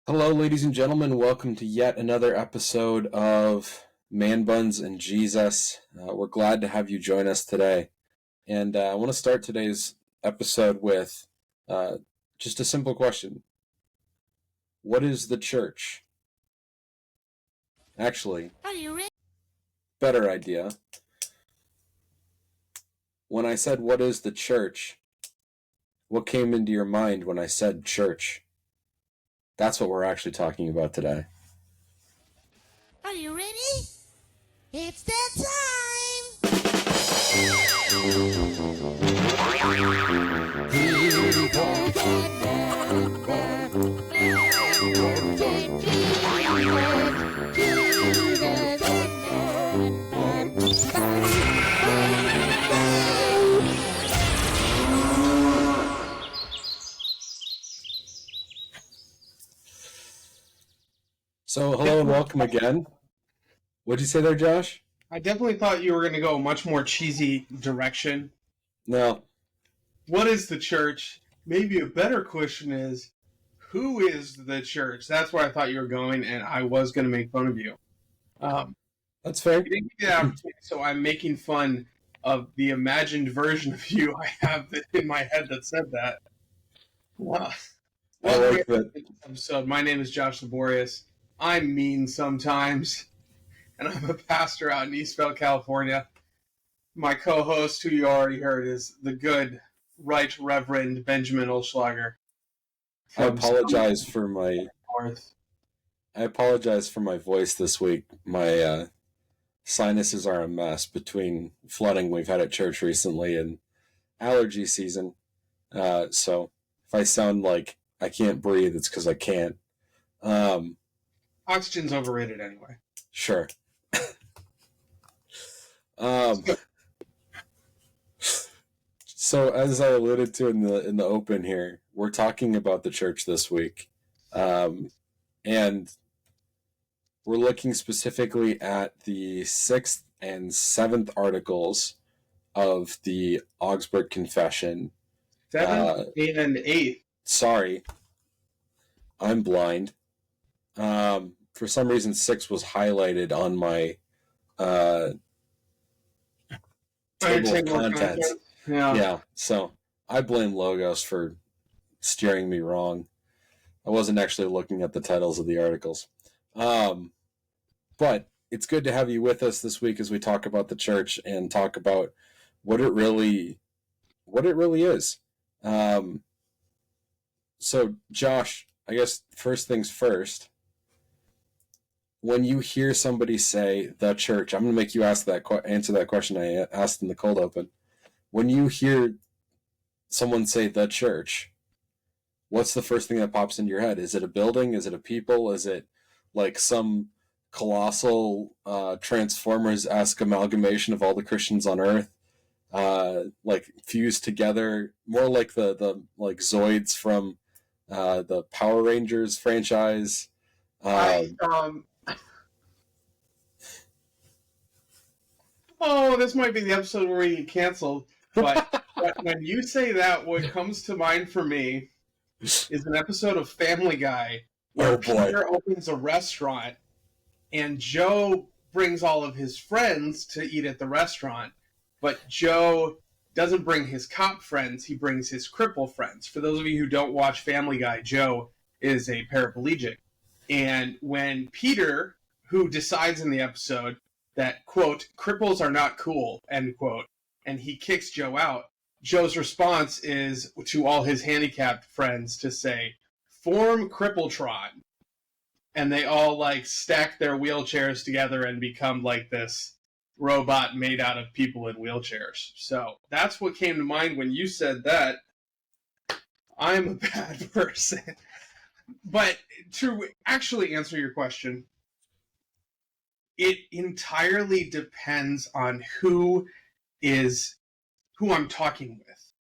Hello, ladies and gentlemen. Welcome to yet another episode of Man Buns and Jesus. We're glad to have you join us today. And I want to start today's episode with uh, just a simple question. What is the church? Actually, Are you ready? better idea. When I said, what is the church? What came into your mind when I said church? That's what we're actually talking about today. Are you ready? It's that time! So, hello and welcome again. What'd you say there, Josh? I definitely thought you were going to go a much more cheesy direction. No. What is the church? Maybe a better question is, who is the church? That's where I thought you were going, and I was going to make fun of you. That's fair. You didn't get the opportunity, so I'm making fun of the imagined version of you I have in my head that said that. I like that. Episode. My name is Josh Laborious. I'm mean sometimes, and I'm a pastor out in Eastvale, California. My co-host, who you already heard, is the good Right Reverend Benjamin Olschlager. I apologize for my voice this week. My sinuses are a mess between flooding we've had at church recently and allergy season. So if I sound like I can't breathe, it's because I can't. Oxygen's overrated anyway. Sure. So as I alluded to in the open here, we're talking about the church this week, and we're looking specifically at the 6th and 7th articles of the Augsburg Confession. 7th and 8th. Sorry, I'm blind. For some reason, 6 was highlighted on my table of contents. Yeah, so I blame Logos for steering me wrong. I wasn't actually looking at the titles of the articles. But it's good to have you with us this week as we talk about the church and talk about what it really is. So, Josh, I guess first things first. When you hear somebody say the church, I'm going to make you answer that question I asked in the cold open. When you hear someone say the church, what's the first thing that pops into your head? Is it a building? Is it a people? Is it like some colossal Transformers-esque amalgamation of all the Christians on Earth, like fused together, more like the like Zoids from the Power Rangers franchise? This might be the episode where we get canceled, but when you say that, what comes to mind for me is an episode of Family Guy where Peter opens a restaurant and Joe brings all of his friends to eat at the restaurant, but Joe doesn't bring his cop friends, he brings his cripple friends. For those of you who don't watch Family Guy, Joe is a paraplegic. And when Peter, who decides in the episode that, quote, cripples are not cool, end quote, and he kicks Joe out, Joe's response is to all his handicapped friends to say, form Crippletron. And they all like stack their wheelchairs together and become like this robot made out of people in wheelchairs. So that's what came to mind when you said that. I'm a bad person. But to actually answer your question, it entirely depends on who I'm talking with.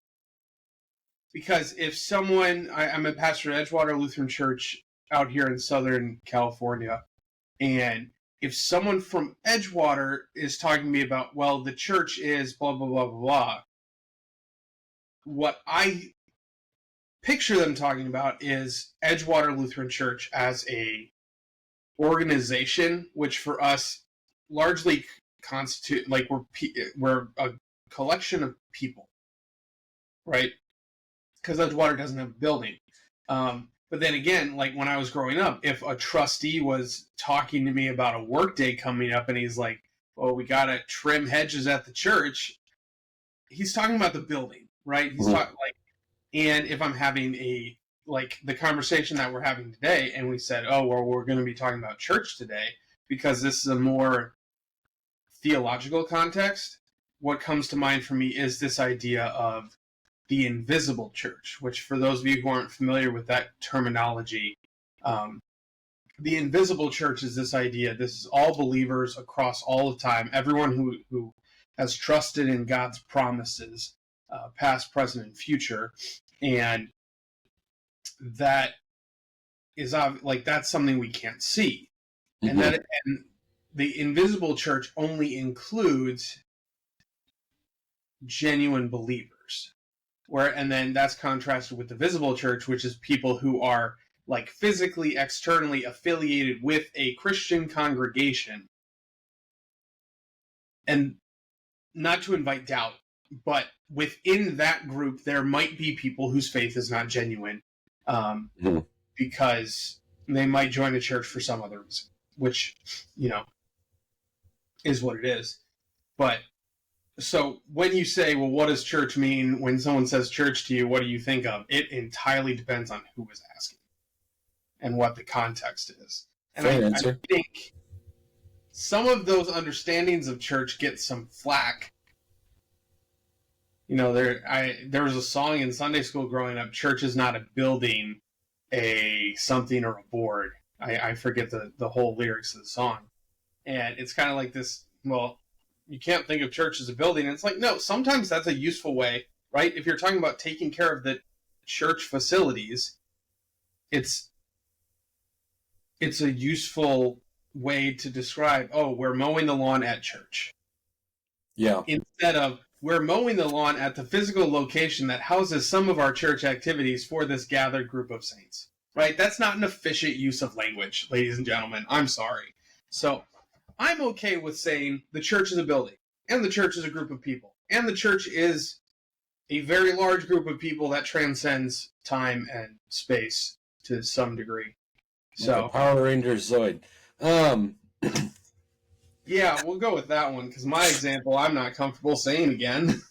Because if someone, I'm a pastor at Edgewater Lutheran Church out here in Southern California, and if someone from Edgewater is talking to me about, well, the church is blah, blah, blah, blah, blah, what I picture them talking about is Edgewater Lutheran Church as a organization, which for us largely constitute like we're a collection of people, right? Because Edgewater doesn't have a building. But then again, like when I was growing up, if a trustee was talking to me about a work day coming up and he's like, "Oh, we gotta trim hedges at the church," he's talking about the building, right? He's talking like, and if I'm having the conversation that we're having today, and we said, "Oh, well, we're going to be talking about church today," because this is a more theological context, what comes to mind for me is this idea of the invisible church, which for those of you who aren't familiar with that terminology, the invisible church is this idea. This is all believers across all of time, everyone who has trusted in God's promises, past, present, and future, and that is like that's something we can't see, and the invisible church only includes genuine believers. And then that's contrasted with the visible church, which is people who are like physically, externally affiliated with a Christian congregation. And not to invite doubt, but within that group, there might be people whose faith is not genuine, because they might join a church for some other reason, which, is what it is. But so when you say, well, what does church mean? When someone says church to you, what do you think of? It entirely depends on who is asking and what the context is. And I think some of those understandings of church get some flack. There was a song in Sunday school growing up, "Church is not a building, a something or a board." I forget the whole lyrics of the song. And it's kind of like this, well, you can't think of church as a building. And it's like, no, sometimes that's a useful way, right? If you're talking about taking care of the church facilities, it's a useful way to describe, oh, we're mowing the lawn at church. Yeah. Instead of, we're mowing the lawn at the physical location that houses some of our church activities for this gathered group of saints, right? That's not an efficient use of language, ladies and gentlemen. I'm sorry. So I'm okay with saying the church is a building, and the church is a group of people, and the church is a very large group of people that transcends time and space to some degree. So like Power Rangers Zoid. Yeah, we'll go with that one, because my example I'm not comfortable saying again.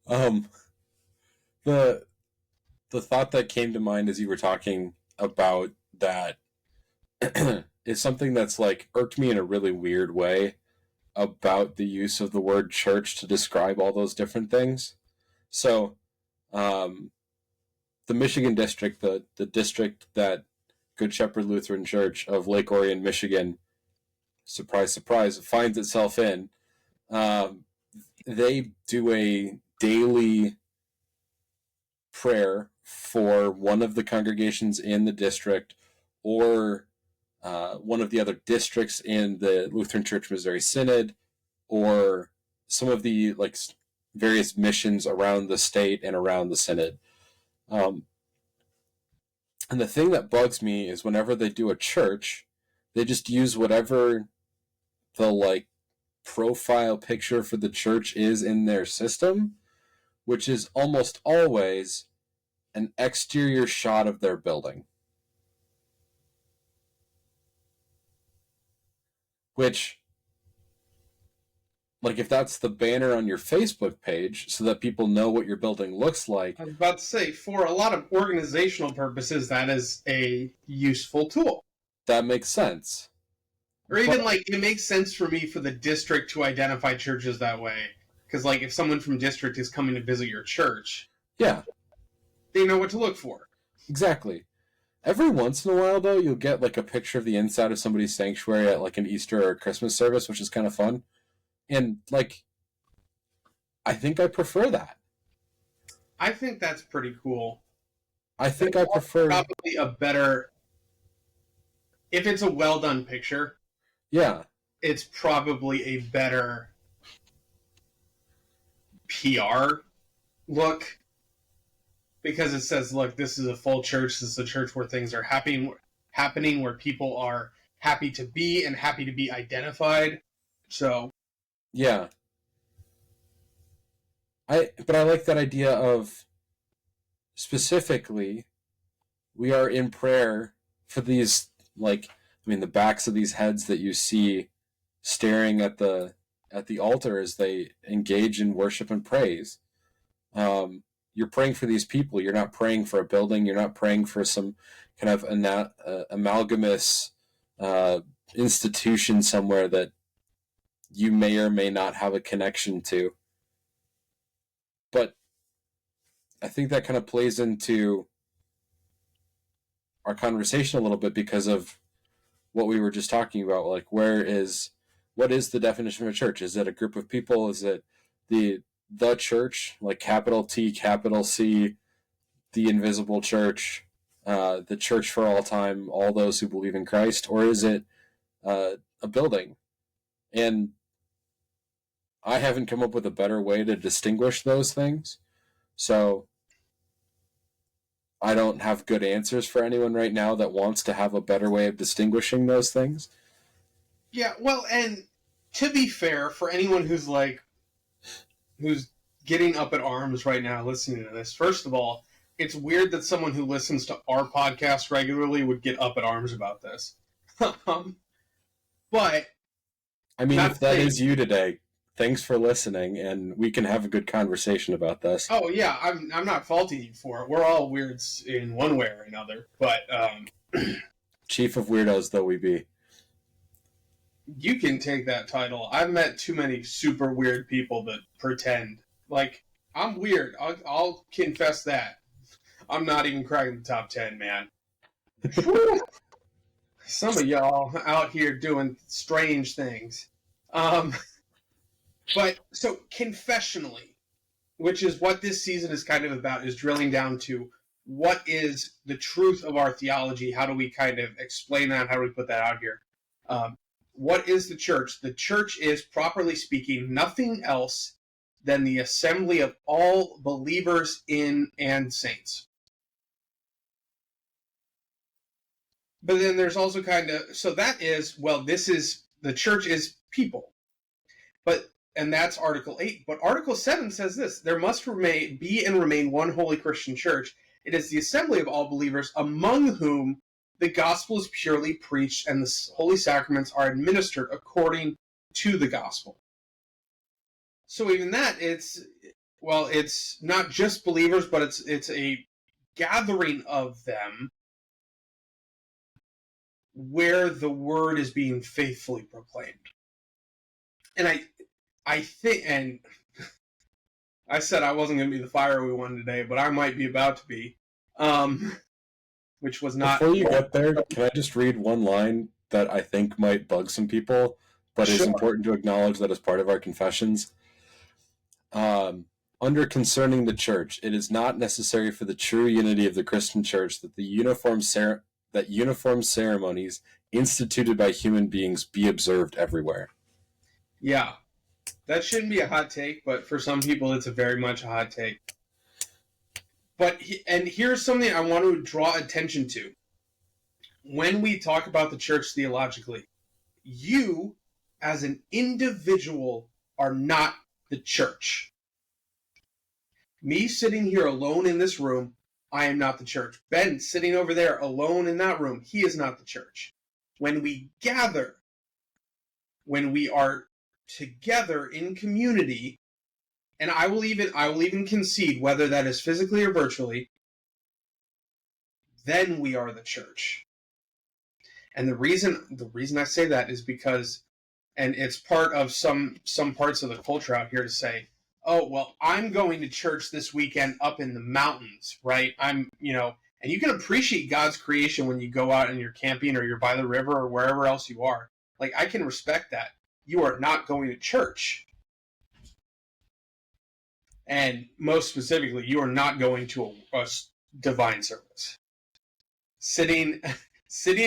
The thought that came to mind as you were talking about that is something that's like irked me in a really weird way about the use of the word church to describe all those different things. So, the Michigan district, the district that Good Shepherd Lutheran Church of Lake Orion, Michigan, surprise, surprise, finds itself in, they do a daily prayer for one of the congregations in the district or one of the other districts in the Lutheran Church Missouri Synod, or some of the various missions around the state and around the synod. And the thing that bugs me is whenever they do a church, they just use whatever the profile picture for the church is in their system, which is almost always an exterior shot of their building. Which, if that's the banner on your Facebook page so that people know what your building looks like. I was about to say, for a lot of organizational purposes, that is a useful tool. That makes sense. Or even, it makes sense for me for the district to identify churches that way. Because, if someone from district is coming to visit your church, yeah, they know what to look for. Exactly. Every once in a while, though, you'll get, a picture of the inside of somebody's sanctuary at, an Easter or a Christmas service, which is kind of fun. And, I think I prefer that. I think that's pretty cool. I think I prefer... Probably a better... If it's a well-done picture... Yeah. It's probably a better PR look because it says, look, this is a full church. This is a church where things are happening, where people are happy to be and happy to be identified. So, yeah. But I like that idea of, specifically, we are in prayer for these, like, I mean, the backs of these heads that you see staring at the altar as they engage in worship and praise. You're praying for these people. You're not praying for a building. You're not praying for some kind of amalgamous institution somewhere that you may or may not have a connection to. But I think that kind of plays into our conversation a little bit because of what we were just talking about. Like, what is the definition of a church? Is it a group of people? Is it the church, like capital T, capital C, the invisible church, the church for all time, all those who believe in Christ? Or is it a building? And I haven't come up with a better way to distinguish those things. So I don't have good answers for anyone right now that wants to have a better way of distinguishing those things. Yeah, well, and to be fair, for anyone who's getting up at arms right now listening to this, first of all, it's weird that someone who listens to our podcast regularly would get up at arms about this. But I mean, if that is you today, thanks for listening, and we can have a good conversation about this. Oh yeah, I'm not faulting you for it. We're all weirds in one way or another, but Chief of Weirdos, though we be. You can take that title. I've met too many super weird people that pretend. Like, I'm weird. I'll confess that. I'm not even cracking the top 10, man. Some of y'all out here doing strange things. But, so, confessionally, which is what this season is kind of about, is drilling down to what is the truth of our theology? How do we kind of explain that? How do we put that out here? What is the church? The church is, properly speaking, nothing else than the assembly of all believers in and saints. But then there's also kind of, so that is, well, the church is people. And that's Article 8. But Article 7 says this: there must be and remain one holy Christian church. It is the assembly of all believers, among whom the gospel is purely preached and the holy sacraments are administered according to the gospel. So even that, it's not just believers, but it's a gathering of them where the word is being faithfully proclaimed. And I think, and I said I wasn't going to be the fiery one today, but I might be about to be. Which was not... Before you get there, can I just read one line that I think might bug some people, but is important to acknowledge that as part of our confessions? Under concerning the church, it is not necessary for the true unity of the Christian church that uniform ceremonies instituted by human beings be observed everywhere. Yeah. That shouldn't be a hot take, but for some people it's very much a hot take. And here's something I want to draw attention to. When we talk about the church theologically, you, as an individual, are not the church. Me sitting here alone in this room, I am not the church. Ben sitting over there alone in that room, he is not the church. When we gather, when we are together in community, and I will even concede, whether that is physically or virtually, then we are the church. And the reason I say that is because, and it's part of some parts of the culture out here to say, oh, well, I'm going to church this weekend up in the mountains, right? And you can appreciate God's creation when you go out and you're camping or you're by the river or wherever else you are. Like, I can respect that. You are not going to church. And most specifically, you are not going to a divine service. Sitting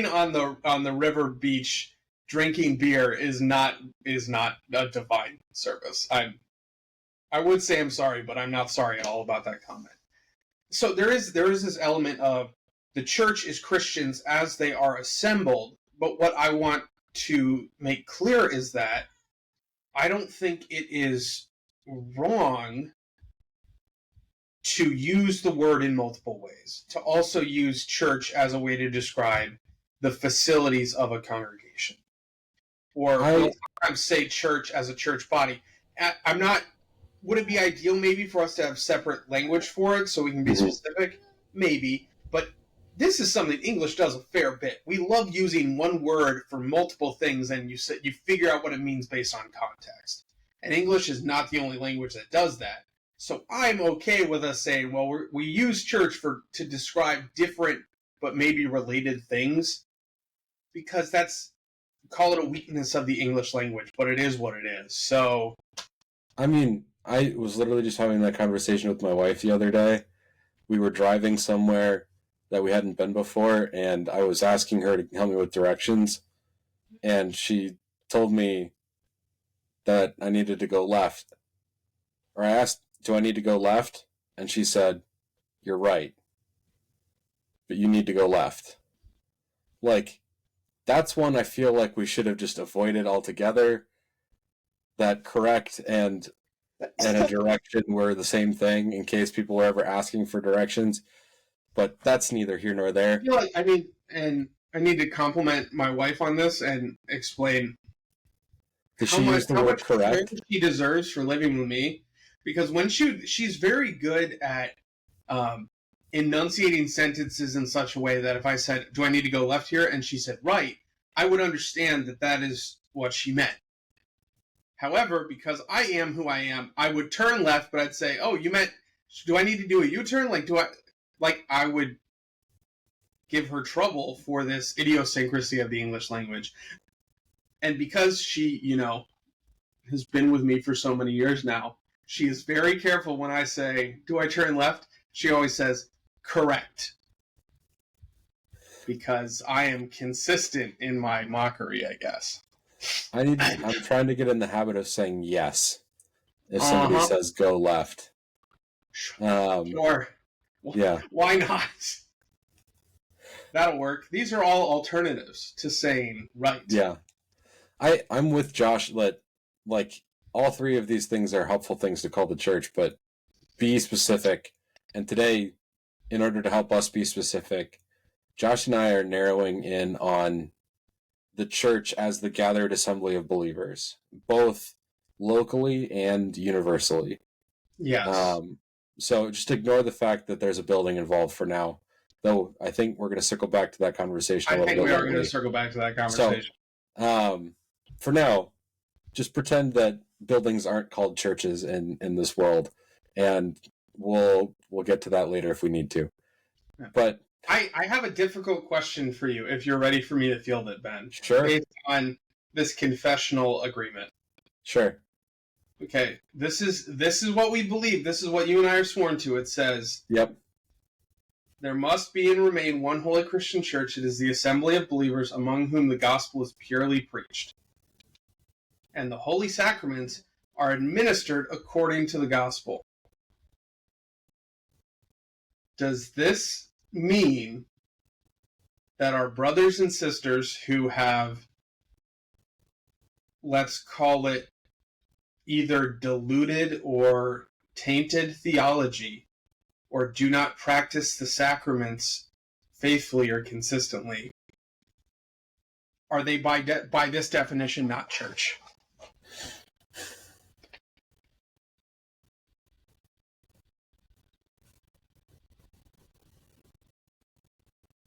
on the river beach drinking beer is not a divine service. I would say I'm sorry, but I'm not sorry at all about that comment. so there is this element of the church is Christians as they are assembled, but what I want to make clear is that I don't think it is wrong to use the word in multiple ways, to also use church as a way to describe the facilities of a congregation. Or we'll sometimes say church as a church body. I'm not, would it be ideal maybe for us to have separate language for it so we can be specific? Maybe, but this is something English does a fair bit. We love using one word for multiple things, and you figure out what it means based on context. And English is not the only language that does that. So I'm okay with us saying, well, we use church to describe different but maybe related things, because call it a weakness of the English language, but it is what it is. So, I mean, I was literally just having that conversation with my wife the other day. We were driving somewhere that we hadn't been before, and I was asking her to help me with directions, and she told me that I needed to go left. Or I asked, do I need to go left? And she said, you're right, but you need to go left. Like, that's one I feel like we should have just avoided altogether. That correct and a direction were the same thing in case people were ever asking for directions. But that's neither here nor there. I feel like, I mean, and I need to compliment my wife on this and explain how much correct she deserves for living with me. Because when she's very good at enunciating sentences in such a way that if I said, do I need to go left here? And she said, right, I would understand that is what she meant. However, because I am who I am, I would turn left, but I'd say, oh, you meant, do I need to do a U-turn? I would give her trouble for this idiosyncrasy of the English language. And because she, has been with me for so many years now, she is very careful when I say, do I turn left? She always says, correct. Because I am consistent in my mockery, I guess. I'm trying to get in the habit of saying yes if somebody says go left. Sure. Yeah. Why not? That'll work. These are all alternatives to saying right. Yeah. I'm with Josh that, like, all three of these things are helpful things to call the church, but be specific. And today, in order to help us be specific, Josh and I are narrowing in on the church as the gathered assembly of believers, both locally and universally. Yes. So just ignore the fact that there's a building involved for now, though I think we're going to circle back to that conversation. I think we are going to circle back to that conversation. So, for now, just pretend that buildings aren't called churches in this world, and we'll get to that later if we need to. Yeah. But I have a difficult question for you, if you're ready for me to field it, Ben. Sure. Based on this confessional agreement. Sure. Okay, this is what we believe. This is what you and I are sworn to. It says, yep, there must be and remain one holy Christian church. It is the assembly of believers among whom the gospel is purely preached. And the holy sacraments are administered according to the gospel. Does this mean that our brothers and sisters who have, let's call it, either diluted or tainted theology, or do not practice the sacraments faithfully or consistently, are they by this definition not church?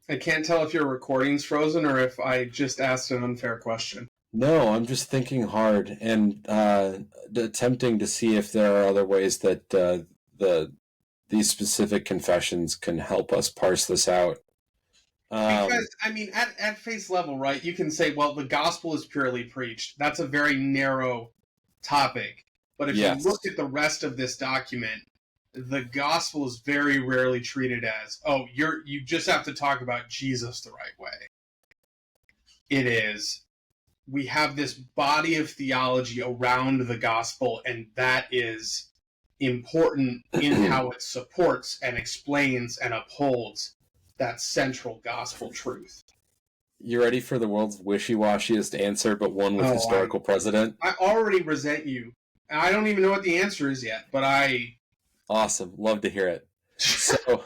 I can't tell if your recording's frozen or if I just asked an unfair question. No, I'm just thinking hard and attempting to see if there are other ways that these specific confessions can help us parse this out. Because, I mean, at face level, right, you can say, well, the gospel is purely preached. That's a very narrow topic. But if you look at the rest of this document, the gospel is very rarely treated as, oh, you just have to talk about Jesus the right way. It is, we have this body of theology around the gospel, and that is important in how it supports and explains and upholds that central gospel truth. You ready for the world's wishy-washiest answer, but one with historical precedent? I already resent you. I don't even know what the answer is yet, but Awesome. Love to hear it. So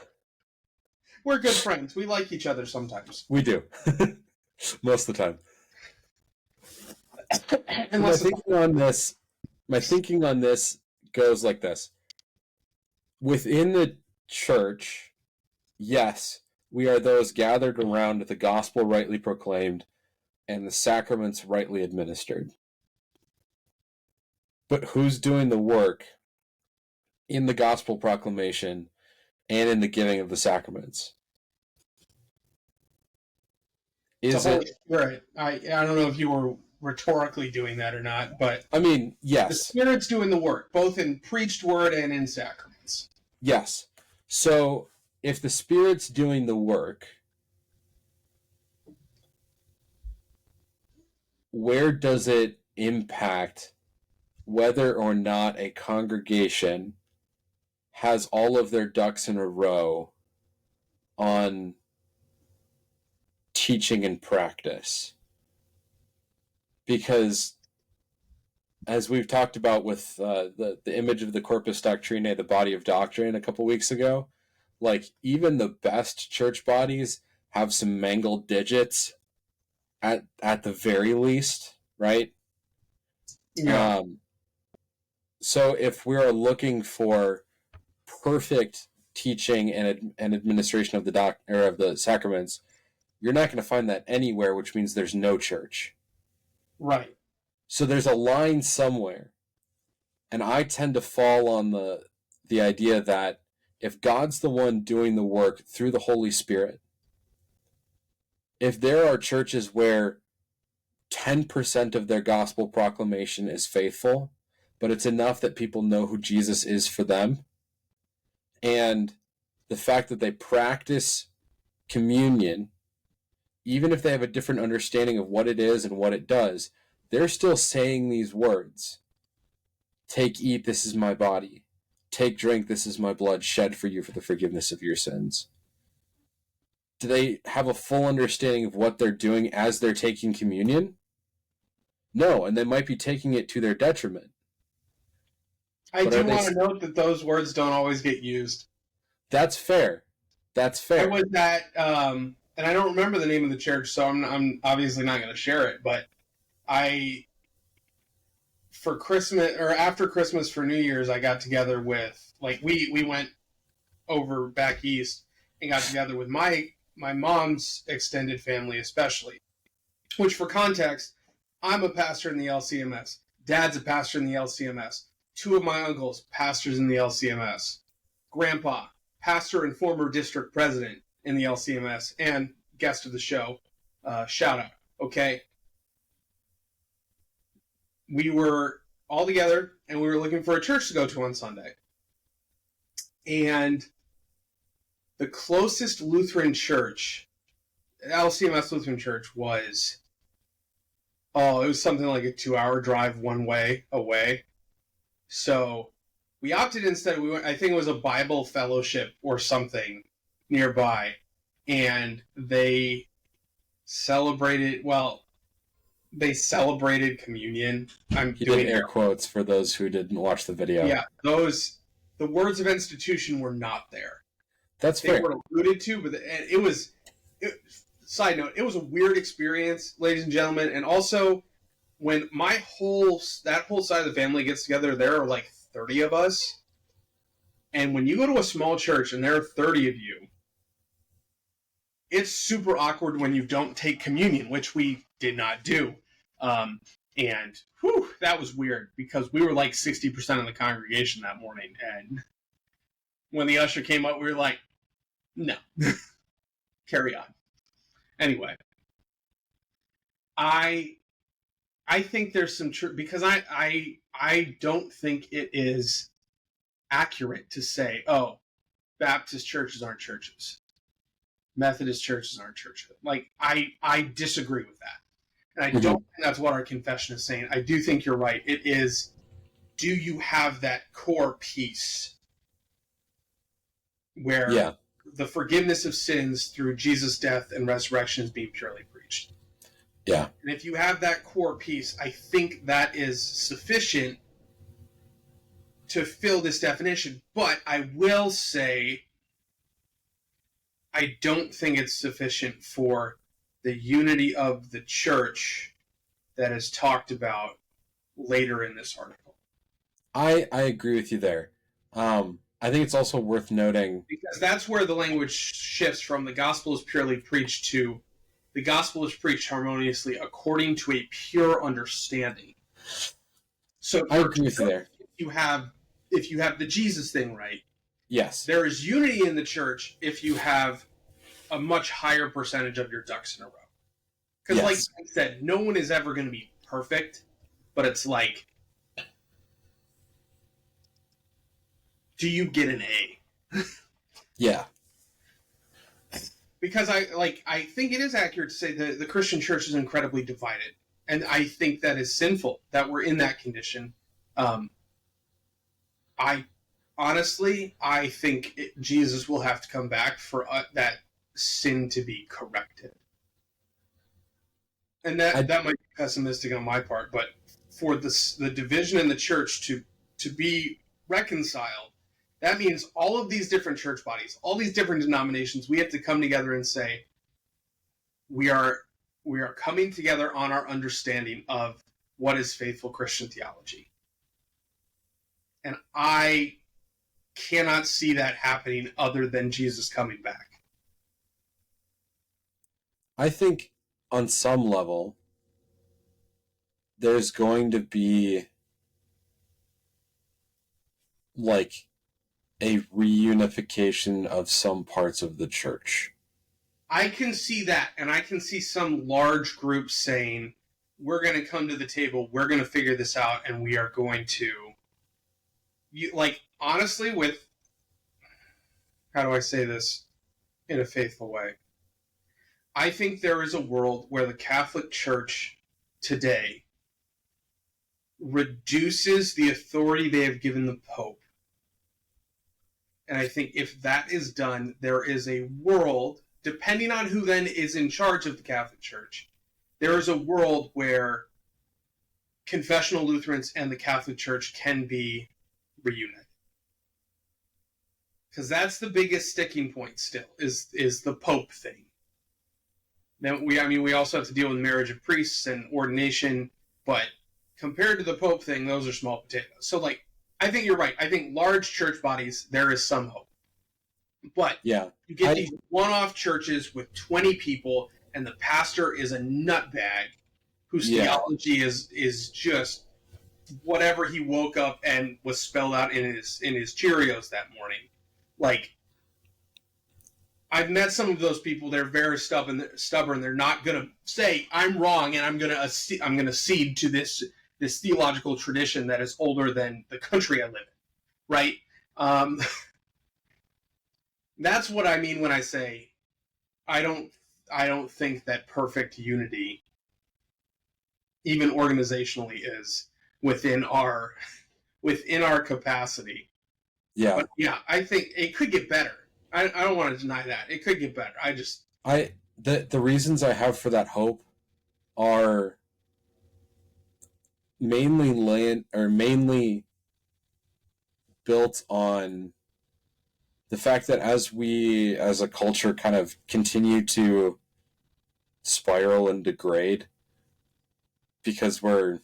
we're good friends. We like each other sometimes. We do. Most of the time. My thinking on this goes like this. Within the church, yes, we are those gathered around the gospel rightly proclaimed and the sacraments rightly administered. But who's doing the work in the gospel proclamation and in the giving of the sacraments? Is it right? I don't know if you were rhetorically doing that or not, but I mean, yes. The Spirit's doing the work, both in preached word and in sacraments. Yes. So if the Spirit's doing the work, where does it impact whether or not a congregation has all of their ducks in a row on teaching and practice? Because as we've talked about with the image of the Corpus Doctrinae, the body of doctrine, a couple weeks ago, like even the best church bodies have some mangled digits at the very least, right? Yeah. So if we're looking for perfect teaching and administration of the sacraments, you're not going to find that anywhere, which means there's no church. Right. So there's a line somewhere. And I tend to fall on the idea that if God's the one doing the work through the Holy Spirit, if there are churches where 10% of their gospel proclamation is faithful, but it's enough that people know who Jesus is for them, and the fact that they practice communion, even if they have a different understanding of what it is and what it does, they're still saying these words. Take, eat, this is my body. Take, drink, this is my blood shed for you for the forgiveness of your sins. Do they have a full understanding of what they're doing as they're taking communion? No, and they might be taking it to their detriment. I do want to note that those words don't always get used. That's fair. That's fair. I was at, and I don't remember the name of the church, so I'm obviously not going to share it, but for Christmas, or after Christmas for New Year's, I got together with, like, we went over back east and got together with my mom's extended family especially, which for context, I'm a pastor in the LCMS. Dad's a pastor in the LCMS. Two of my uncles, pastors in the LCMS. Grandpa, pastor and former district president in the LCMS, and guest of the show. Shout out, okay? We were all together, and we were looking for a church to go to on Sunday. And the closest Lutheran church, LCMS Lutheran Church, was, it was something like a 2-hour drive one way away. So we opted instead, I think it was a Bible fellowship or something nearby, and they celebrated communion. I'm doing air quotes for those who didn't watch the video. Yeah, the words of institution were not there. That's fair. They were alluded to, but side note, it was a weird experience, ladies and gentlemen, and also when that whole side of the family gets together, there are like 30 of us, and when you go to a small church and there are 30 of you, it's super awkward when you don't take communion, which we did not do. And that was weird because we were like 60% of the congregation that morning. And when the usher came up, we were like, no, carry on. Anyway, I think there's some truth because I don't think it is accurate to say, oh, Baptist churches aren't churches. Methodist churches aren't churches. Like, I disagree with that. And I don't think that's what our confession is saying. I do think you're right. It is do you have that core piece where Yeah. the forgiveness of sins through Jesus' death and resurrection is being purely preached? Yeah. And if you have that core piece, I think that is sufficient to fill this definition. But I will say, I don't think it's sufficient for the unity of the church that is talked about later in this article. I agree with you there. I think it's also worth noting, Because that's where the language shifts from the gospel is purely preached to the gospel is preached harmoniously according to a pure understanding. So I agree with you there. If you have the Jesus thing right, Yes. there is unity in the church if you have a much higher percentage of your ducks in a row. Because, Yes. like I said, no one is ever going to be perfect, but it's like, do you get an A? Yeah. Because I think it is accurate to say that the Christian church is incredibly divided, and I think that is sinful that we're in that condition. I think Jesus will have to come back for that sin to be corrected, and that might be pessimistic on my part, but for the division in the church to be reconciled, that means all of these different church bodies, all these different denominations, we have to come together and say, we are coming together on our understanding of what is faithful Christian theology. And I cannot see that happening other than Jesus coming back. I think on some level, there's going to be like a reunification of some parts of the church. I can see that, and I can see some large groups saying, we're going to come to the table, we're going to figure this out, and we are going to... honestly, with... How do I say this in a faithful way? I think there is a world where the Catholic Church today reduces the authority they have given the Pope. And I think if that is done, there is a world, depending on who then is in charge of the Catholic Church, there is a world where confessional Lutherans and the Catholic Church can be reunited. Because that's the biggest sticking point still, is the Pope thing. Then we also have to deal with marriage of priests and ordination, but compared to the Pope thing, those are small potatoes. So, I think you're right. I think large church bodies, there is some hope. But yeah, you get these one-off churches with 20 people, and the pastor is a nutbag whose theology is just whatever he woke up and was spelled out in his Cheerios that morning. I've met some of those people. They're very stubborn. They're not going to say I'm wrong, and I'm going to cede to this theological tradition that is older than the country I live in, right? That's what I mean when I say I don't think that perfect unity, even organizationally, is within our capacity. Yeah. But yeah, I think it could get better. I don't want to deny that. It could get better. The reasons I have for that hope are mainly built on the fact that as we as a culture kind of continue to spiral and degrade because we're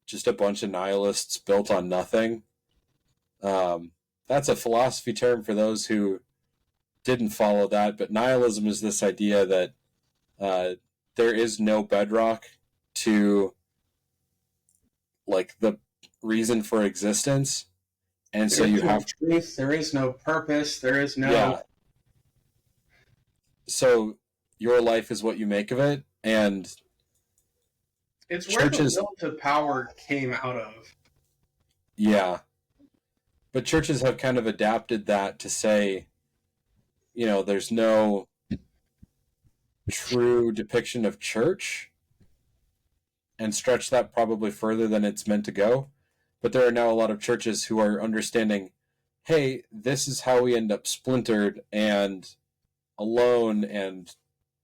just a bunch of nihilists built on nothing. That's a philosophy term for those who didn't follow that, but nihilism is this idea that there is no bedrock to the reason for existence, and so you have truth. There is no purpose. There is no. Yeah. So your life is what you make of it, and it's where the will to power came out of. Yeah. But churches have kind of adapted that to say, there's no true depiction of church, and stretch that probably further than it's meant to go. But there are now a lot of churches who are understanding, hey, this is how we end up splintered and alone and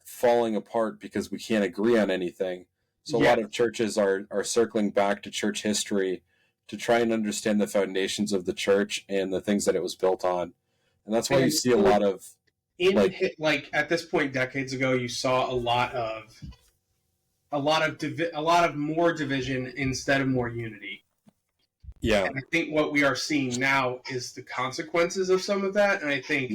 falling apart because we can't agree on anything. So a lot of churches are circling back to church history to try and understand the foundations of the church and the things that it was built on. And that's why you see a lot of like at this point decades ago, you saw a lot of more division instead of more unity. Yeah. And I think what we are seeing now is the consequences of some of that. And I think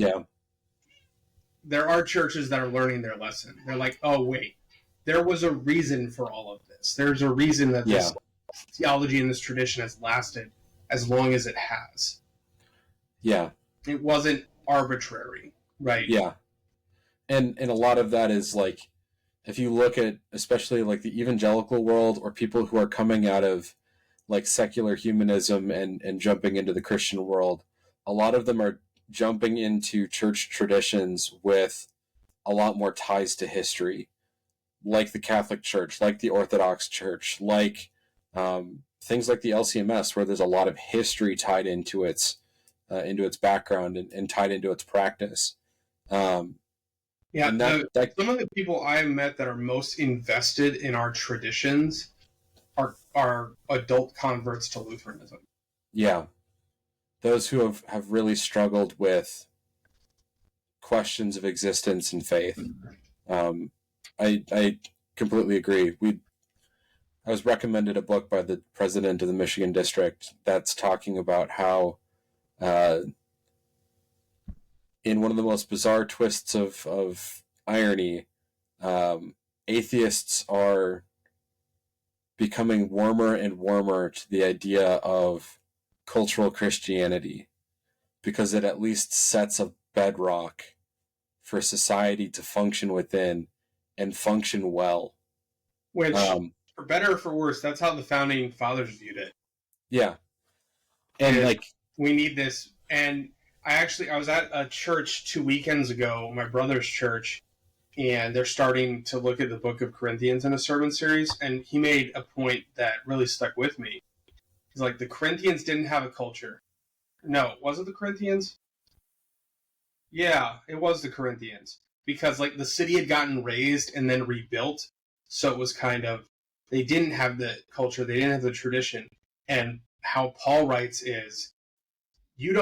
there are churches that are learning their lesson. They're like, oh, wait, there was a reason for all of this. There's a reason that this theology and this tradition has lasted as long as it has. Yeah. It wasn't arbitrary, right? Yeah. And a lot of that is like, if you look at especially like the evangelical world or people who are coming out of like secular humanism and jumping into the Christian world, a lot of them are jumping into church traditions with a lot more ties to history, like the Catholic Church, like the Orthodox Church, like things like the LCMS, where there's a lot of history tied into its background and tied into its practice. Some of the people I've met that are most invested in our traditions are adult converts to Lutheranism. Yeah. Those who have really struggled with questions of existence and faith. I completely agree. I was recommended a book by the president of the Michigan district that's talking about how in one of the most bizarre twists of irony, atheists are becoming warmer and warmer to the idea of cultural Christianity because it at least sets a bedrock for society to function within and function well. Which, for better or for worse, that's how the founding fathers viewed it. Yeah. And like, we need this. And I was at a church 2 weekends ago, my brother's church, and they're starting to look at the book of Corinthians in a sermon series. And he made a point that really stuck with me. He's like, the Corinthians didn't have a culture. No, was it the Corinthians? Yeah, it was the Corinthians. Because like the city had gotten razed and then rebuilt. So it was kind of, they didn't have the culture, they didn't have the tradition. And how Paul writes is, you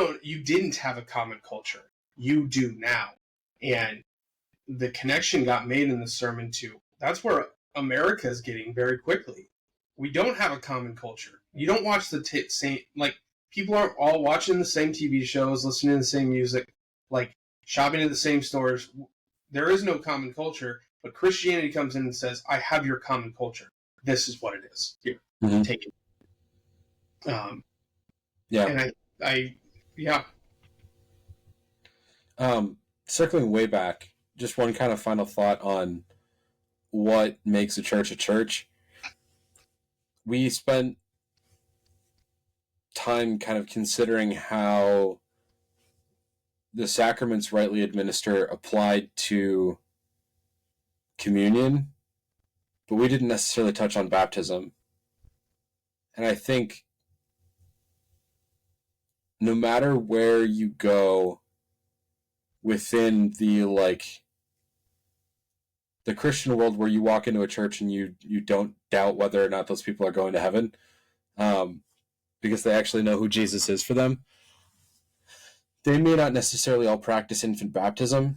didn't have a common culture. You do now. And the connection got made in the sermon too. That's where America is getting very quickly. We don't have a common culture. You don't watch the same, like, people aren't all watching the same TV shows, listening to the same music, like, shopping at the same stores. There is no common culture, but Christianity comes in and says, I have your common culture. This is what it is. Here, take it. And circling way back, just one kind of final thought on what makes a church a church. We spent time kind of considering how the sacraments rightly administered applied to communion, but we didn't necessarily touch on baptism. And I think no matter where you go within the Christian world, where you walk into a church and you don't doubt whether or not those people are going to heaven, because they actually know who Jesus is for them, they may not necessarily all practice infant baptism,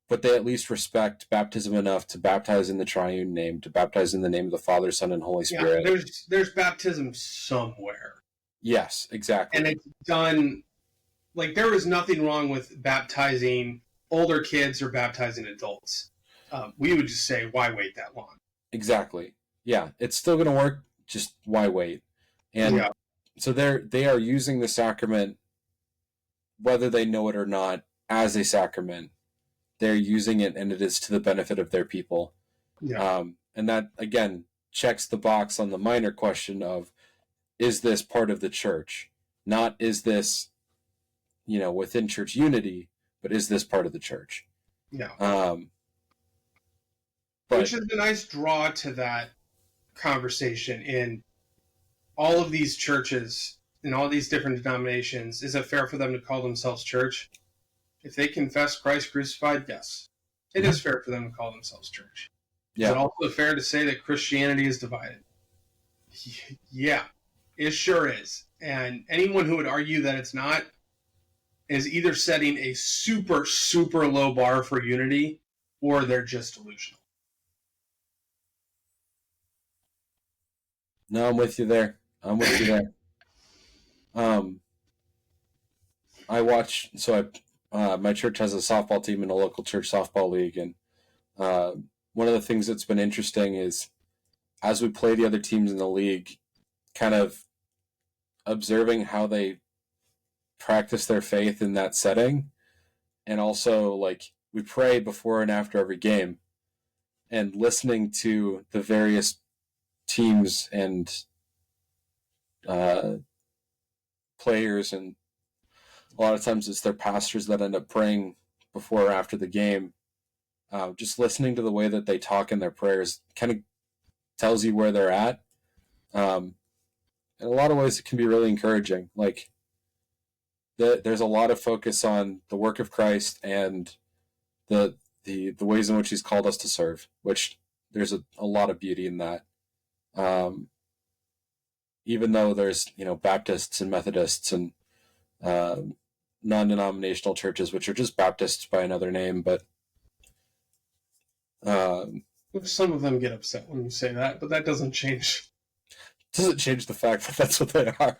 but they at least respect baptism enough to baptize in the triune name, to baptize in the name of the Father, Son, and Holy Spirit. Yeah, there's baptism somewhere. Yes, exactly. And it's done, like, there is nothing wrong with baptizing older kids or baptizing adults. We would just say, why wait that long? Exactly. Yeah, it's still going to work, just why wait? And so they are using the sacrament, whether they know it or not, as a sacrament. They're using it, and it is to the benefit of their people. Yeah. And that, again, checks the box on the minor question of, is this part of the church? Not is this, within church unity, but is this part of the church? Yeah. Which is a nice draw to that conversation in all of these churches and all these different denominations, is it fair for them to call themselves church? If they confess Christ crucified, yes. It is fair for them to call themselves church. Is it also fair to say that Christianity is divided? Yeah, it sure is. And anyone who would argue that it's not is either setting a super, super low bar for unity, or they're just delusional. No, I'm with you there. I watch. My church has a softball team in a local church softball league, and one of the things that's been interesting is as we play the other teams in the league, kind of observing how they practice their faith in that setting, and also like we pray before and after every game, and listening to the various teams and players, and a lot of times it's their pastors that end up praying before or after the game. Just listening to the way that they talk in their prayers kind of tells you where they're at. In a lot of ways, it can be really encouraging. Like, there's a lot of focus on the work of Christ and the ways in which He's called us to serve, which there's a lot of beauty in that. Even though there's Baptists and Methodists and non-denominational churches, which are just Baptists by another name, but some of them get upset when you say that, but that doesn't change. Doesn't change the fact that that's what they are.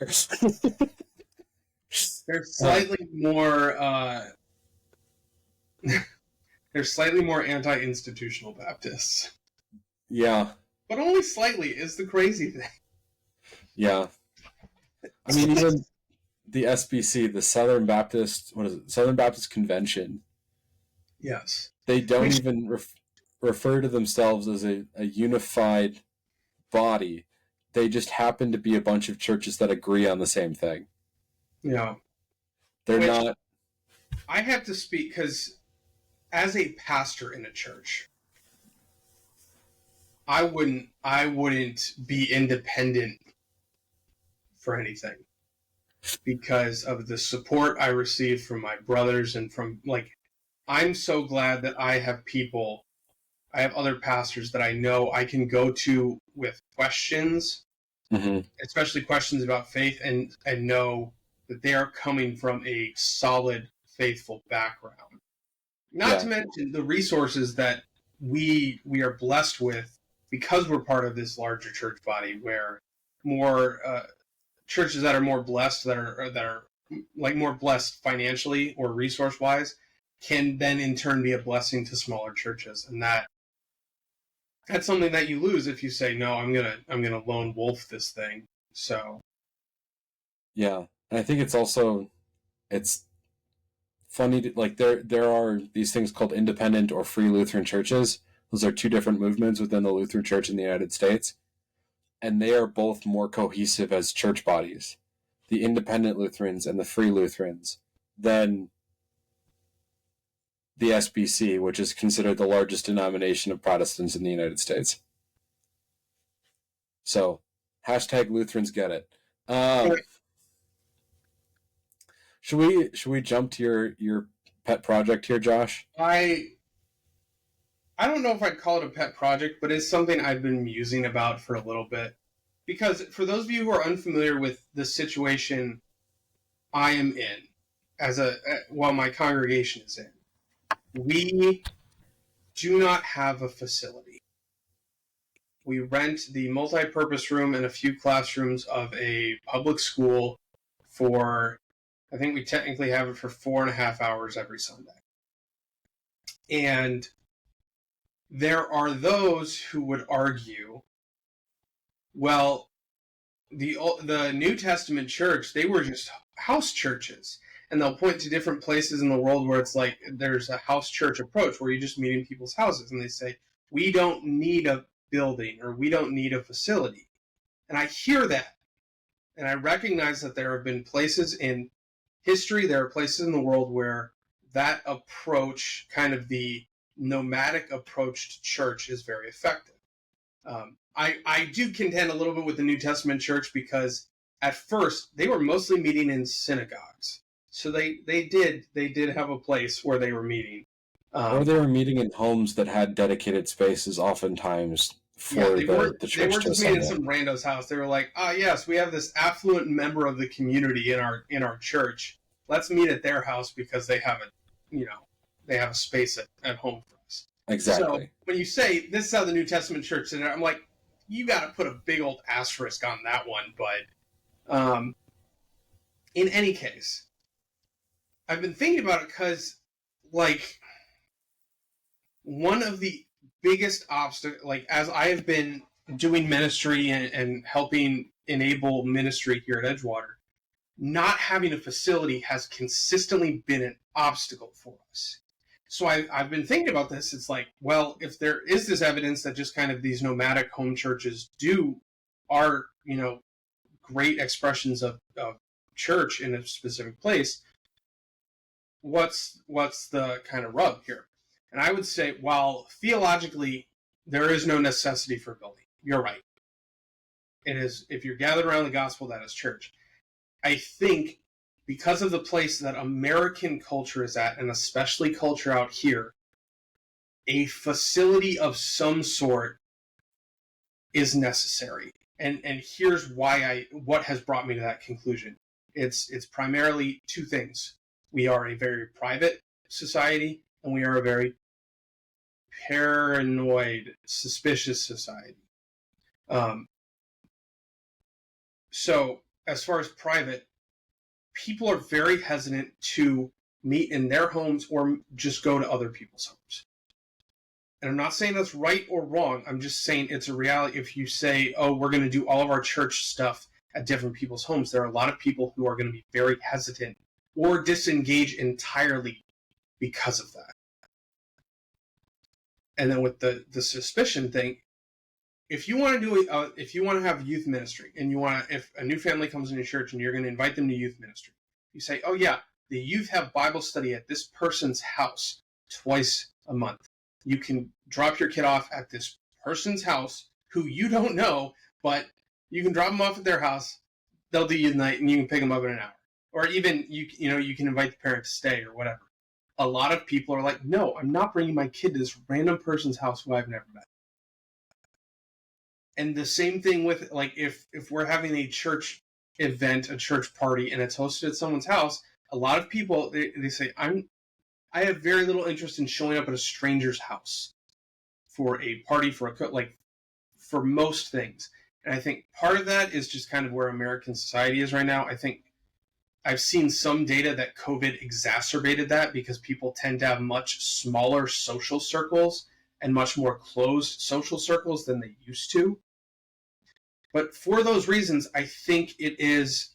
They're slightly more. They're slightly more anti-institutional Baptists. Yeah, but only slightly is the crazy thing. Yeah, I mean, even the SBC, the Southern Baptist, Southern Baptist Convention. Yes, they don't even refer to themselves as a unified body. They just happen to be a bunch of churches that agree on the same thing. Yeah. They're not... I have to speak because as a pastor in a church, I wouldn't be independent for anything because of the support I received from my brothers and from, I'm so glad that I have other pastors that I know I can go to with questions, especially questions about faith, and know that they are coming from a solid, faithful background. Not to mention the resources that we are blessed with because we're part of this larger church body, where more churches that are more blessed, that are more blessed financially or resource wise, can then in turn be a blessing to smaller churches, and that's something that you lose if you say, no, I'm gonna lone wolf this thing. So yeah, and I think it's funny to, there are these things called independent or free Lutheran churches. Those are two different movements within the Lutheran Church in the United States, and they are both more cohesive as church bodies, the independent Lutherans and the free Lutherans, than the SBC, which is considered the largest denomination of Protestants in the United States. So, #Lutherans get it. Should we jump to your pet project here, Josh? I don't know if I'd call it a pet project, but it's something I've been musing about for a little bit. Because for those of you who are unfamiliar with the situation I am in, while my congregation is in, we do not have a facility. We rent the multi-purpose room and a few classrooms of a public school for, I think we technically have it for 4.5 hours every Sunday. And there are those who would argue, well, the New Testament church, they were just house churches. And they'll point to different places in the world where it's like there's a house church approach where you just meet in people's houses. And they say, we don't need a building or we don't need a facility. And I hear that. And I recognize that there have been places in history, there are places in the world where that approach, kind of the nomadic approach to church, is very effective. I do contend a little bit with the New Testament church because at first they were mostly meeting in synagogues. So they did have a place where they were meeting. Or they were meeting in homes that had dedicated spaces, oftentimes for they the weren't church to just meeting in assemble. some rando's house. They were like, yes, we have this affluent member of the community in our church. Let's meet at their house because they have a space at home for us. Exactly. So when you say this is how the New Testament church did it, I'm like, you got to put a big old asterisk on that one. But in any case, I've been thinking about it because, like, one of the biggest obstacles, like, as I have been doing ministry and helping enable ministry here at Edgewater, not having a facility has consistently been an obstacle for us. So I've been thinking about this. It's like, well, if there is this evidence that just kind of these nomadic home churches are great expressions of church in a specific place, what's the kind of rub here? And I would say, while theologically there is no necessity for building, you're right. It is, if you're gathered around the gospel, that is church. I think because of the place that American culture is at, and especially culture out here, a facility of some sort is necessary. And here's what has brought me to that conclusion. It's primarily two things. We are a very private society, and we are a very paranoid, suspicious society. So as far as private, people are very hesitant to meet in their homes or just go to other people's homes. And I'm not saying that's right or wrong. I'm just saying it's a reality. If you say, oh, we're going to do all of our church stuff at different people's homes, there are a lot of people who are going to be very hesitant or disengage entirely because of that. And then with the suspicion thing, if you want to have youth ministry, and if a new family comes into church and you're going to invite them to youth ministry, you say, oh yeah, the youth have Bible study at this person's house twice a month. You can drop your kid off at this person's house who you don't know, but you can drop them off at their house. They'll do youth night, and you can pick them up in an hour. Or even you can invite the parent to stay or whatever. A lot of people are like, no, I'm not bringing my kid to this random person's house who I've never met. And the same thing with, like, if we're having a church event, a church party, and it's hosted at someone's house, a lot of people, they say, I have very little interest in showing up at a stranger's house for a party, for most things. And I think part of that is just kind of where American society is right now. I think I've seen some data that COVID exacerbated that because people tend to have much smaller social circles and much more closed social circles than they used to. But for those reasons, I think it is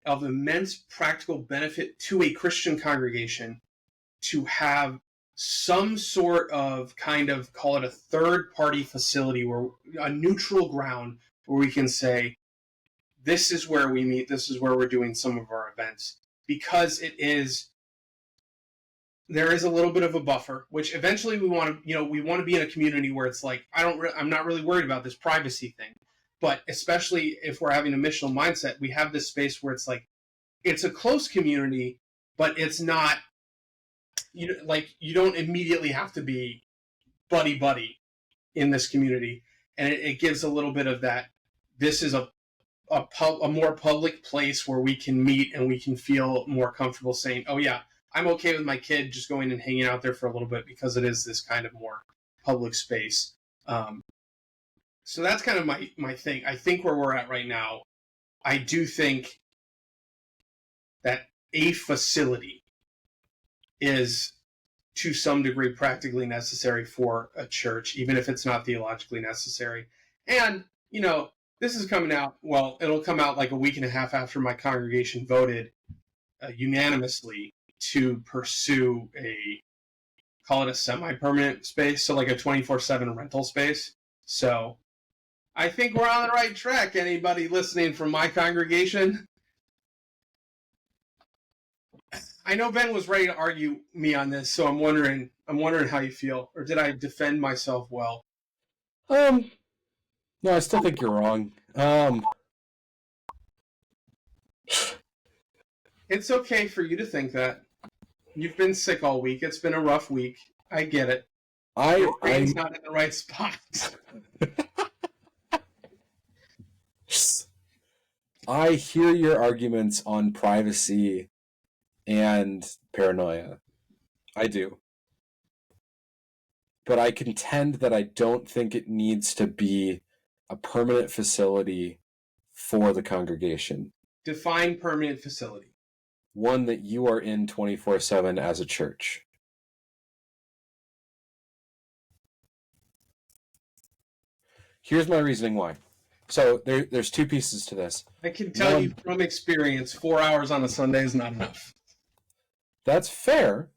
of immense practical benefit to a Christian congregation to have some sort of kind of, call it a third-party facility, or a neutral ground where we can say, this is where we meet, this is where we're doing some of our events. Because there is a little bit of a buffer, which eventually we want to be in a community where it's like, I'm not really worried about this privacy thing. But especially if we're having a missional mindset, we have this space where it's like, it's a close community, but it's not, you don't immediately have to be buddy in this community. And it gives a little bit of that. This is a more public place where we can meet and we can feel more comfortable saying, oh yeah, I'm okay with my kid just going and hanging out there for a little bit because it is this kind of more public space. So that's kind of my thing. I think where we're at right now, I do think that a facility is to some degree practically necessary for a church, even if it's not theologically necessary. And, this is coming out, well, it'll come out like a week and a half after my congregation voted unanimously to pursue call it a semi-permanent space, so like a 24/7 rental space. So I think we're on the right track. Anybody listening from my congregation? I know Ben was ready to argue me on this, so I'm wondering how you feel, or did I defend myself well? No, I still think you're wrong. It's okay for you to think that. You've been sick all week. It's been a rough week. I get it. Your brain's not in the right spot. I hear your arguments on privacy and paranoia. I do. But I contend that I don't think it needs to be a permanent facility for the congregation. Define permanent facility. One that you are in 24/7 as a church. Here's my reasoning why. So there's two pieces to this. I can tell you from experience, 4 hours on a Sunday is not enough. That's fair.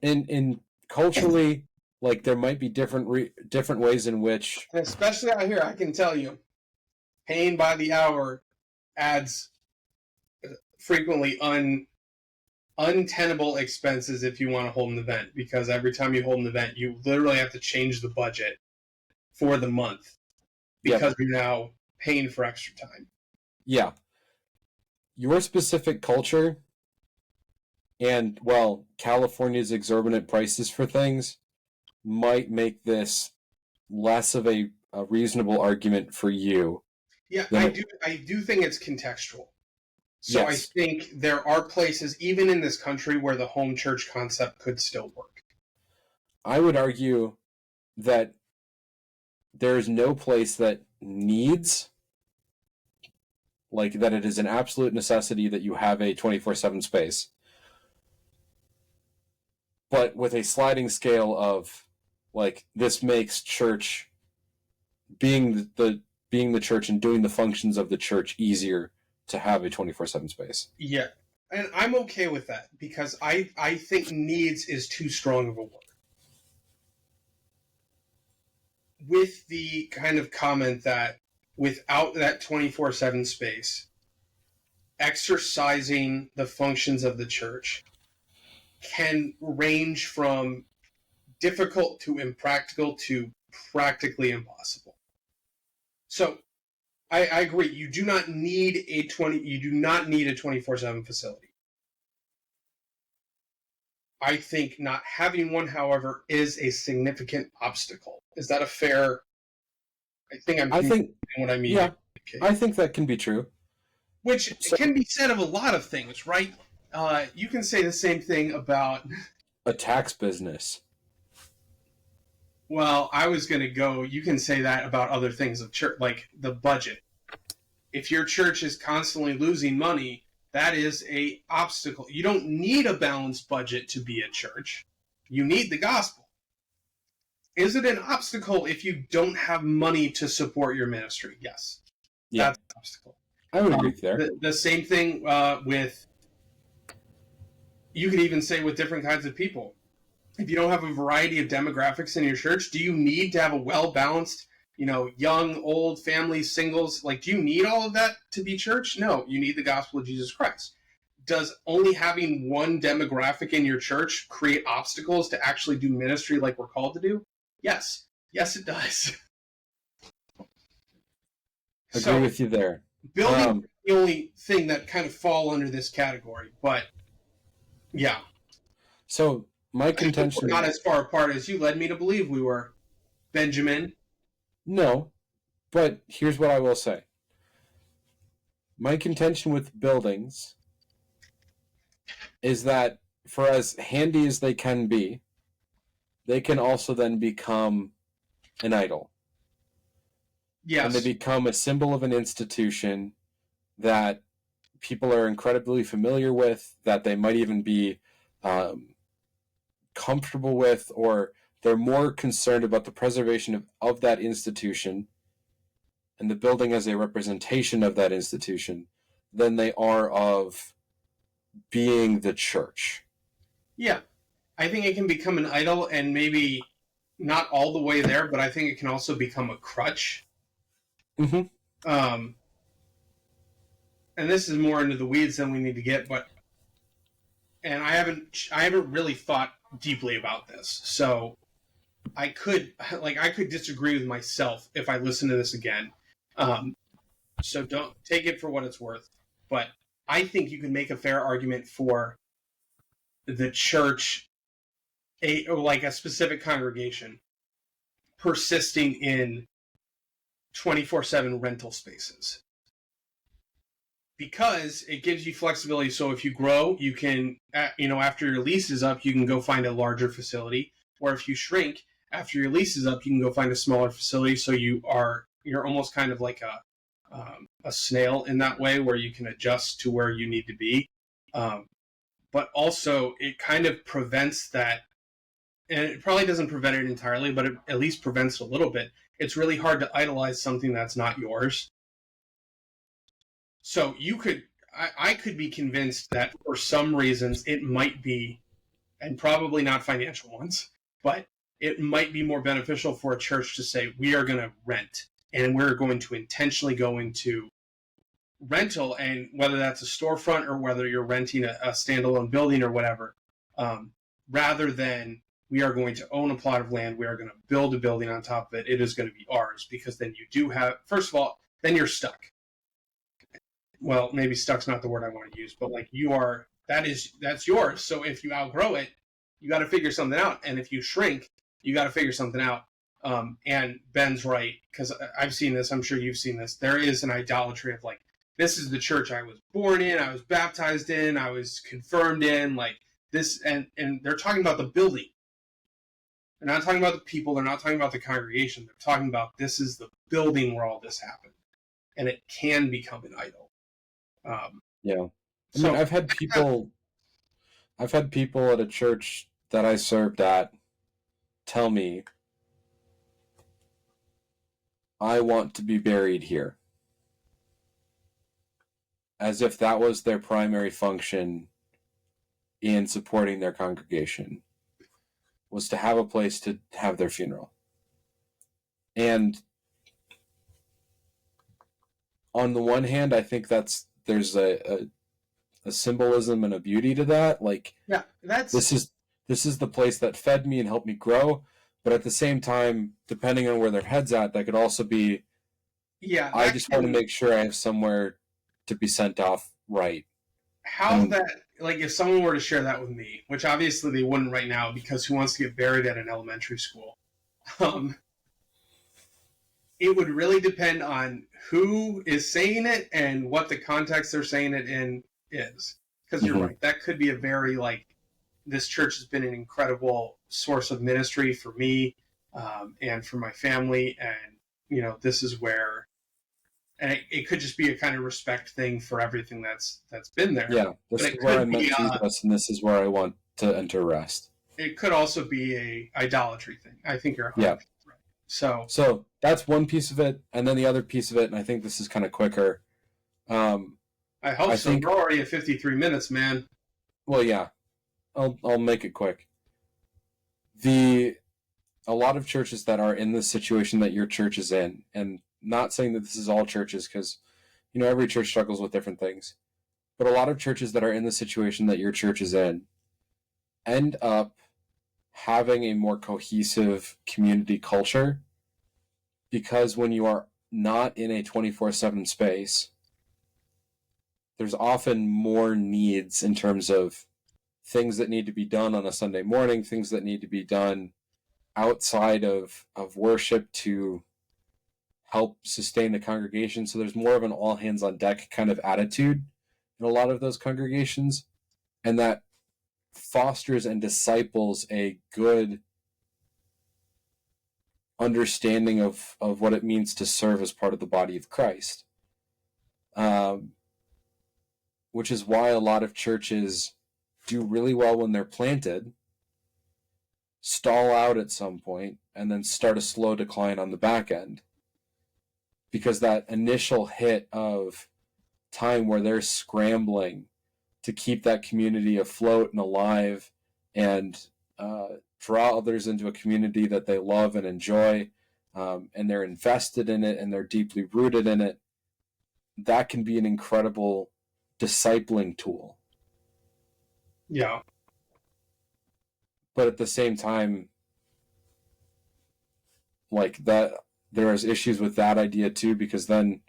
In culturally, like there might be different ways in which, And especially out here, I can tell you, paying by the hour adds frequently untenable expenses if you want to hold an event, because every time you hold an event, you literally have to change the budget for the month because you're now paying for extra time. Yeah. Your specific culture and, well, California's exorbitant prices for things might make this less of a reasonable argument for you. Yeah, I do think it's contextual. So yes. I think there are places, even in this country, where the home church concept could still work. I would argue that there's no place that needs, like that it is an absolute necessity that you have a 24/7 space. But with a sliding scale of, like, this makes church, being the church and doing the functions of the church easier to have a 24/7 space. Yeah, and I'm okay with that, because I think needs is too strong of a word. With the kind of comment that without that 24/7 space, exercising the functions of the church can range from difficult to impractical to practically impossible. So I agree. You do not need a 24/7 facility. I think not having one, however, is a significant obstacle. Is that a fair? I think what I mean. Yeah, okay. I think that can be true. Which can be said of a lot of things, right? You can say the same thing about a tax business. Well, I was going to go, you can say that about other things of church, like the budget. If your church is constantly losing money, that is an obstacle. You don't need a balanced budget to be a church. You need the gospel. Is it an obstacle if you don't have money to support your ministry? Yes. Yeah. That's an obstacle. I would agree there. The same thing with, you could even say with different kinds of people. If you don't have a variety of demographics in your church, do you need to have a well-balanced, young, old, families, singles? Like, do you need all of that to be church? No, you need the gospel of Jesus Christ. Does only having one demographic in your church create obstacles to actually do ministry like we're called to do? Yes. Yes, it does. Agree with you there. Building is the only thing that kind of fall under this category, but yeah. So my contention, we're not as far apart as you led me to believe we were, Benjamin. No, but here's what I will say. My contention with buildings is that for as handy as they can be, they can also then become an idol. Yes. And they become a symbol of an institution that people are incredibly familiar with, that they might even be comfortable with, or they're more concerned about the preservation of that institution and the building as a representation of that institution than they are of being the church. Yeah. I think it can become an idol, and maybe not all the way there, but I think it can also become a crutch. Mm-hmm. And this is more into the weeds than we need to get, and I haven't really thought deeply about this. So I could disagree with myself if I listen to this again. So don't take it for what it's worth. But I think you can make a fair argument for the church, like a specific congregation, persisting in 24/7 rental spaces. Because it gives you flexibility. So if you grow, you can, after your lease is up, you can go find a larger facility. Or if you shrink, after your lease is up, you can go find a smaller facility. So you're almost kind of like a snail in that way, where you can adjust to where you need to be. But also, it kind of prevents that, and it probably doesn't prevent it entirely, but it at least prevents it a little bit. It's really hard to idolize something that's not yours. So I could be convinced that for some reasons it might be, and probably not financial ones, but it might be more beneficial for a church to say, we are going to rent, and we're going to intentionally go into rental, and whether that's a storefront or whether you're renting a standalone building or whatever, rather than we are going to own a plot of land, we are going to build a building on top of it, it is going to be ours, because then you do have, first of all, then you're stuck. Well, maybe stuck's not the word I want to use, but like that's yours. So if you outgrow it, you got to figure something out. And if you shrink, you got to figure something out. And Ben's right, because I've seen this, I'm sure you've seen this. There is an idolatry of like, this is the church I was born in, I was baptized in, I was confirmed in, like this, and they're talking about the building. They're not talking about the people, they're not talking about the congregation, they're talking about this is the building where all this happened. And it can become an idol. Yeah. I mean, I've had people at a church that I served at tell me, I want to be buried here. As if that was their primary function in supporting their congregation, was to have a place to have their funeral. And on the one hand, I think there's a symbolism and a beauty to that. Like, yeah, this is the place that fed me and helped me grow. But at the same time, depending on where their head's at, that could also be, yeah, I just want to make sure I have somewhere to be sent off right. Like if someone were to share that with me, which obviously they wouldn't right now, because who wants to get buried at an elementary school? It would really depend on who is saying it and what the context they're saying it in is. Because you're right, that could be a very, like, this church has been an incredible source of ministry for me and for my family, and this is where, and it could just be a kind of respect thing for everything that's been there. Yeah, this is where I'm meant to rest, and this is where I want to enter rest. It could also be a idolatry thing. I think you're 100% right. So that's one piece of it, and then the other piece of it, and I think this is kind of quicker. I hope so. We're already at 53 minutes, man. Well, yeah, I'll make it quick. A lot of churches that are in the situation that your church is in, and not saying that this is all churches, because every church struggles with different things, but a lot of churches that are in the situation that your church is in end up having a more cohesive community culture, because when you are not in a 24/7 space, there's often more needs in terms of things that need to be done on a Sunday morning, things that need to be done outside of worship to help sustain the congregation. So there's more of an all hands on deck kind of attitude in a lot of those congregations, and that fosters and disciples a good understanding of what it means to serve as part of the body of Christ. Which is why a lot of churches do really well when they're planted, stall out at some point, and then start a slow decline on the back end. Because that initial hit of time where they're scrambling to keep that community afloat and alive and draw others into a community that they love and enjoy, and they're invested in it and they're deeply rooted in it, that can be an incredible discipling tool. Yeah. But at the same time, like that there is issues with that idea too, because then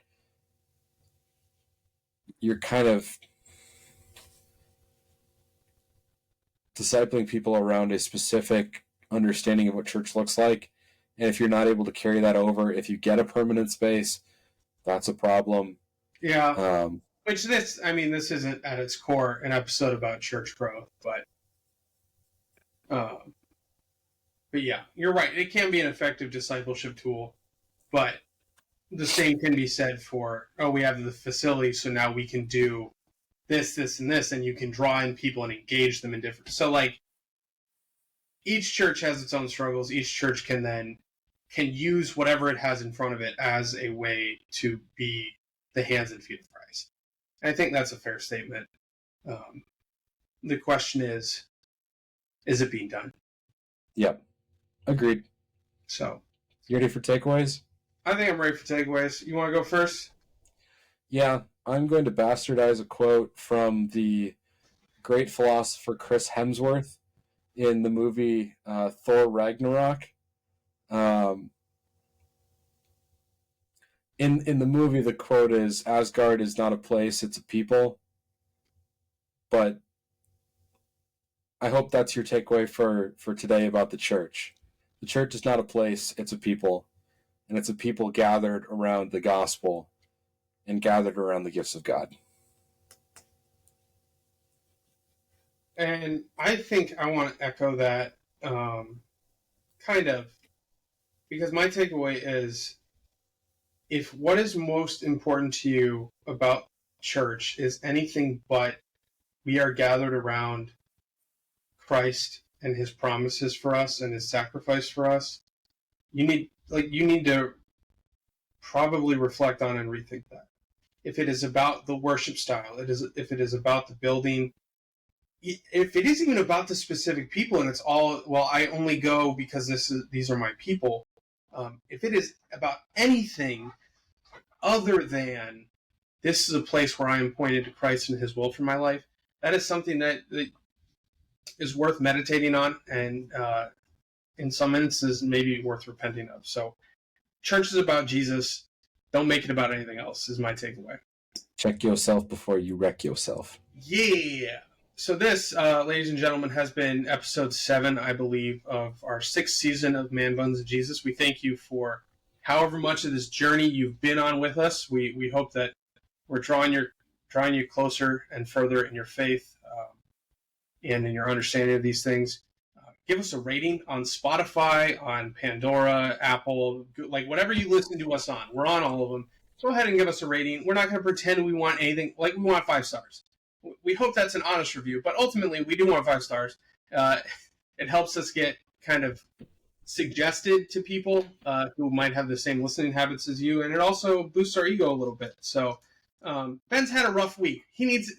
you're kind of discipling people around a specific understanding of what church looks like. And if you're not able to carry that over, if you get a permanent space, that's a problem. Yeah. Which this isn't at its core an episode about church growth, but yeah, you're right. It can be an effective discipleship tool, but the same can be said for, we have the facility, so now we can do this, this, and this, and you can draw in people and engage them in different. So, like, each church has its own struggles. Each church can use whatever it has in front of it as a way to be the hands and feet of Christ. And I think that's a fair statement. The question is it being done? Yep. Agreed. So, you ready for takeaways? I think I'm ready for takeaways. You want to go first? Yeah, I'm going to bastardize a quote from the great philosopher Chris Hemsworth in the movie Thor Ragnarok. In the movie, the quote is, "Asgard is not a place, it's a people." But I hope that's your takeaway for today about the church. The church is not a place, it's a people. And it's a people gathered around the gospel and gathered around the gifts of God. And I think I want to echo that kind of, because my takeaway is, if what is most important to you about church is anything but we are gathered around Christ and his promises for us and his sacrifice for us, you need to probably reflect on and rethink that. If it is about the worship style, if it is about the building, if it is even about the specific people and it's all, well, I only go because these are my people. If it is about anything other than this is a place where I am pointed to Christ and his will for my life, that is something that is worth meditating on, and in some instances maybe worth repenting of. So church is about Jesus. Don't make it about anything else, is my takeaway. Check yourself before you wreck yourself. Yeah. So this, ladies and gentlemen, has been episode 7, I believe, of our 6th season of Man Buns and Jesus. We thank you for however much of this journey you've been on with us. We hope that we're drawing you closer and further in your faith and in your understanding of these things. Give us a rating on Spotify, on Pandora, Apple, like whatever you listen to us on. We're on all of them. Go ahead and give us a rating. We're not going to pretend we want anything. Like, we want 5 stars. We hope that's an honest review, but ultimately we do want 5 stars. It helps us get kind of suggested to people who might have the same listening habits as you, and it also boosts our ego a little bit. So Ben's had a rough week. He needs,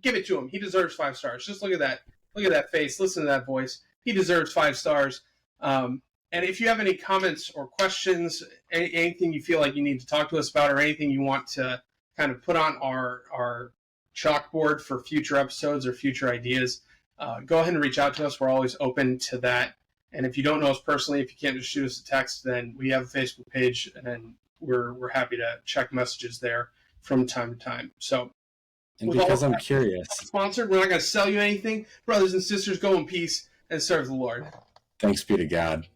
give it to him. He deserves 5 stars. Just look at that. Look at that face. Listen to that voice. He deserves 5 stars. And if you have any comments or questions, anything you feel like you need to talk to us about, or anything you want to kind of put on our chalkboard for future episodes or future ideas, go ahead and reach out to us. We're always open to that. And if you don't know us personally, if you can't just shoot us a text, then we have a Facebook page, and we're happy to check messages there from time to time. So, and because I'm curious, sponsored, we're not going to sell you anything. Brothers and sisters, go in peace and serve the Lord. Thanks be to God.